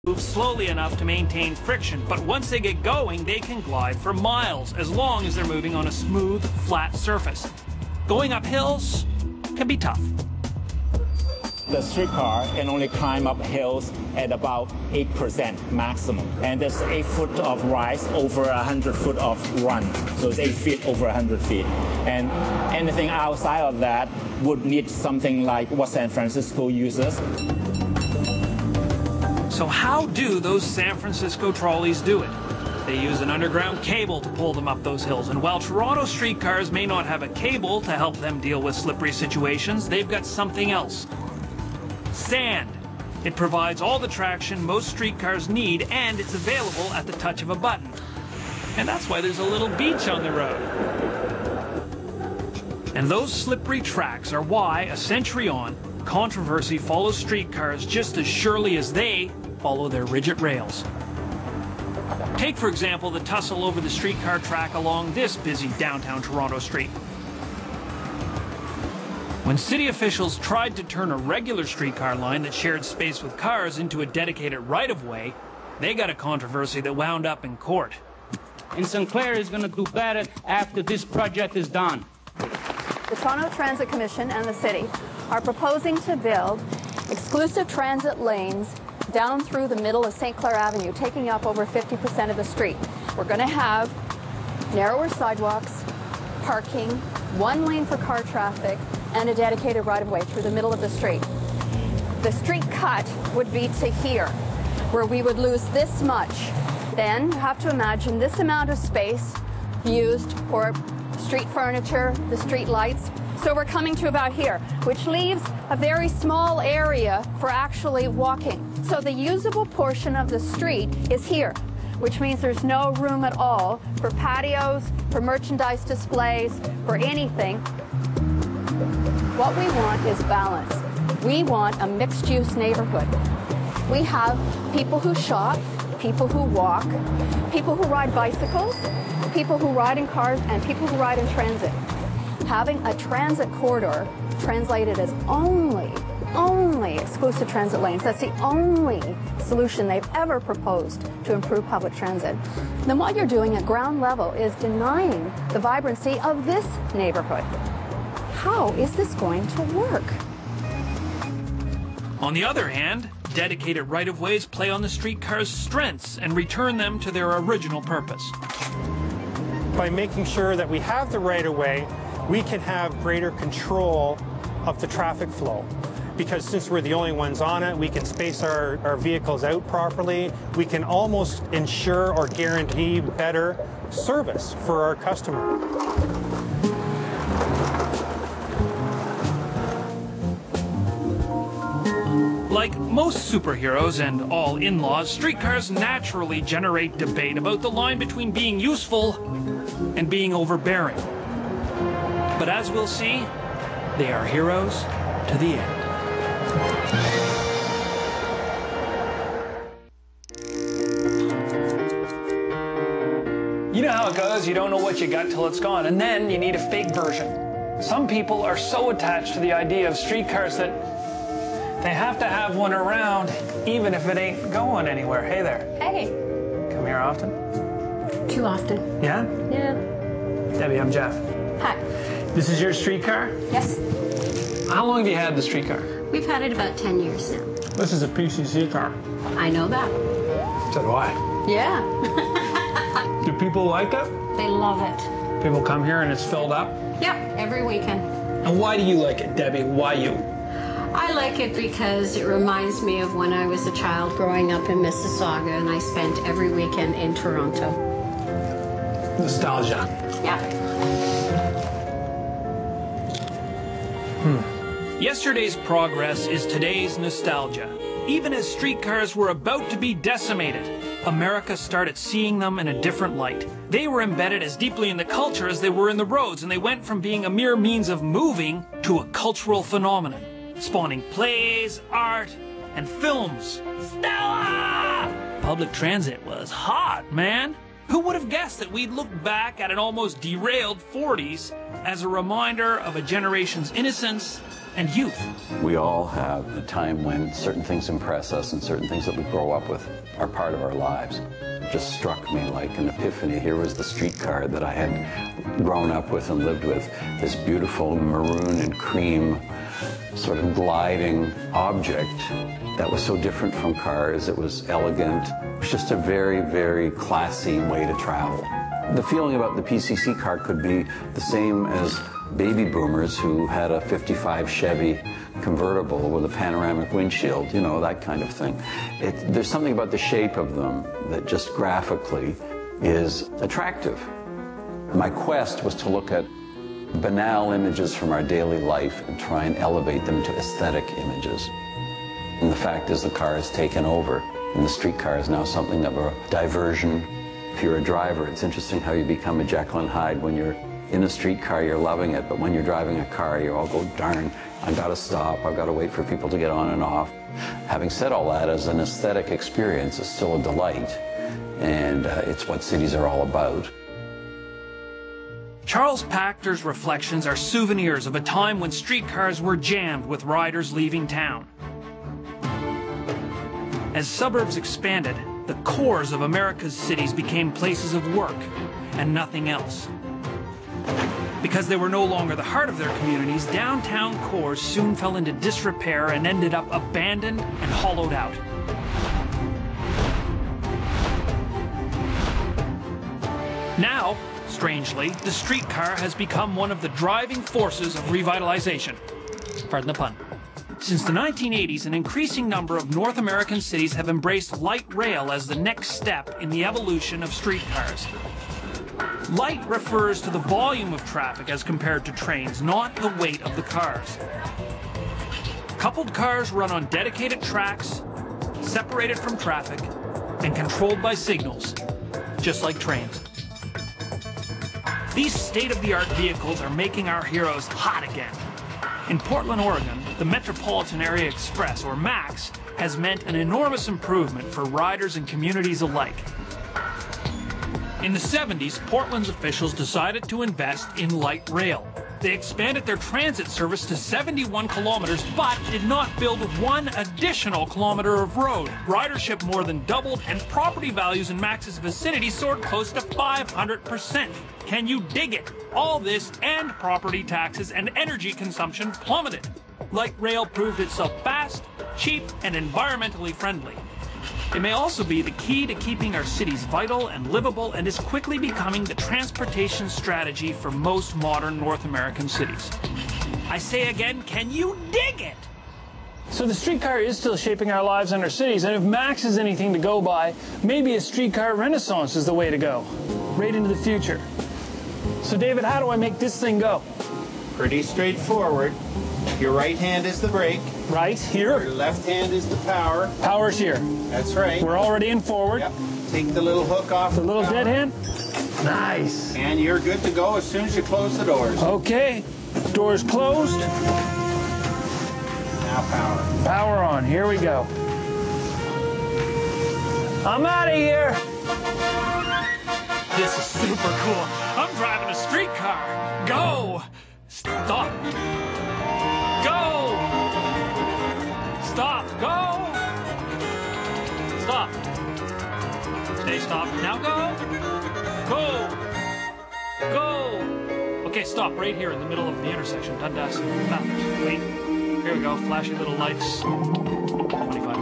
move slowly enough to maintain friction, but once they get going, they can glide for miles, as long as they're moving on a smooth, flat surface. Going up hills can be tough. The streetcar can only climb up hills at about 8% maximum. And there's 8 foot of rise over 100 foot of run. So it's 8 feet over 100 feet. And anything outside of that would need something like what San Francisco uses. So how do those San Francisco trolleys do it? They use an underground cable to pull them up those hills. And while Toronto streetcars may not have a cable to help them deal with slippery situations, they've got something else. Sand. It provides all the traction most streetcars need, and it's available at the touch of a button. And that's why there's a little beach on the road. And those slippery tracks are why, a century on, controversy follows streetcars just as surely as they follow their rigid rails. Take, for example, the tussle over the streetcar track along this busy downtown Toronto street. When city officials tried to turn a regular streetcar line that shared space with cars into a dedicated right-of-way, they got a controversy that wound up in court. And St. Clair is going to do better after this project is done. The Toronto Transit Commission and the city are proposing to build exclusive transit lanes down through the middle of St. Clair Avenue, taking up over 50% of the street. We're going to have narrower sidewalks, parking, 1 lane for car traffic, and a dedicated right-of-way through the middle of the street. The street cut would be to here, where we would lose this much. Then you have to imagine this amount of space used for street furniture, the street lights. So we're coming to about here, which leaves a very small area for actually walking. So the usable portion of the street is here, which means there's no room at all for patios, for merchandise displays, for anything. What we want is balance. We want a mixed-use neighborhood. We have people who shop, people who walk, people who ride bicycles, people who ride in cars, and people who ride in transit. Having a transit corridor translated as only exclusive transit lanes, that's the only solution they've ever proposed to improve public transit, then what you're doing at ground level is denying the vibrancy of this neighborhood. How is this going to work? On the other hand, dedicated right-of-ways play on the streetcar's strengths and return them to their original purpose. By making sure that we have the right-of-way, we can have greater control of the traffic flow. Because since we're the only ones on it, we can space our vehicles out properly. We can almost ensure or guarantee better service for our customer. Like most superheroes and all in-laws, streetcars naturally generate debate about the line between being useful and being overbearing. But as we'll see, they are heroes to the end. You know how it goes, you don't know what you got till it's gone, and then you need a fake version. Some people are so attached to the idea of streetcars that they have to have one around, even if it ain't going anywhere. Hey there. Hey. Come here often? Too often. Yeah? Yeah. Debbie, I'm Jeff. Hi. This is your streetcar? Yes. How long have you had the streetcar? We've had it about 10 years now. This is a PCC car. I know that. So do I. Yeah. Do people like it? They love it. People come here and it's filled up? Yep, every weekend. And why do you like it, Debbie? Why you? I like it because it reminds me of when I was a child growing up in Mississauga and I spent every weekend in Toronto. Nostalgia. Yeah. Yesterday's progress is today's nostalgia. Even as streetcars were about to be decimated, America started seeing them in a different light. They were embedded as deeply in the culture as they were in the roads, and they went from being a mere means of moving to a cultural phenomenon, spawning plays, art, and films. Stella! Public transit was hot, man. Who would have guessed that we'd look back at an almost derailed 40s as a reminder of a generation's innocence and youth? We all have a time when certain things impress us and certain things that we grow up with are part of our lives. It just struck me like an epiphany. Here was the streetcar that I had grown up with and lived with, this beautiful maroon and cream sort of gliding object that was so different from cars. It was elegant. It was just a very, very classy way to travel. The feeling about the PCC car could be the same as baby boomers who had a 55 Chevy convertible with a panoramic windshield, you know, that kind of thing. There's something about the shape of them that just graphically is attractive. My quest was to look at banal images from our daily life and try and elevate them to aesthetic images. And the fact is the car has taken over, and the streetcar is now something of a diversion. If you're a driver, it's interesting how you become a Jekyll and Hyde. When you're in a streetcar, you're loving it, but when you're driving a car, you all go, darn, I've got to stop, I've got to wait for people to get on and off. Having said all that, as an aesthetic experience, it's still a delight, and it's what cities are all about. Charles Pachter's reflections are souvenirs of a time when streetcars were jammed with riders leaving town. As suburbs expanded, the cores of America's cities became places of work and nothing else. Because they were no longer the heart of their communities, downtown cores soon fell into disrepair and ended up abandoned and hollowed out. Now, strangely, the streetcar has become one of the driving forces of revitalization. Pardon the pun. Since the 1980s, an increasing number of North American cities have embraced light rail as the next step in the evolution of streetcars. Light refers to the volume of traffic as compared to trains, not the weight of the cars. Coupled cars run on dedicated tracks, separated from traffic, and controlled by signals, just like trains. These state-of-the-art vehicles are making our heroes hot again. In Portland, Oregon, the Metropolitan Area Express, or MAX, has meant an enormous improvement for riders and communities alike. In the 70s, Portland's officials decided to invest in light rail. They expanded their transit service to 71 kilometers, but did not build one additional kilometer of road. Ridership more than doubled, and property values in Max's vicinity soared close to 500%. Can you dig it? All this and property taxes and energy consumption plummeted. Light rail proved itself fast, cheap, and environmentally friendly. It may also be the key to keeping our cities vital and livable, and is quickly becoming the transportation strategy for most modern North American cities. I say again, can you dig it? So the streetcar is still shaping our lives and our cities, and if Max is anything to go by, maybe a streetcar renaissance is the way to go, right into the future. So David, how do I make this thing go? Pretty straightforward. Your right hand is the brake. Right, here. Your left hand is the power. Power's here. That's right. We're already in forward. Yep. Take the little hook off. The little power. dead hand. Nice. And you're good to go as soon as you close the doors. Okay. Doors closed. Now power. Power on. Here we go. I'm out of here. This is super cool. I'm driving a streetcar. Go! Stop. Go! Stop. Go! Stop. Stay stopped. Now go! Go! Go! Okay, stop right here in the middle of the intersection. Dundas. Wait. Here we go. Flashing little lights. 25.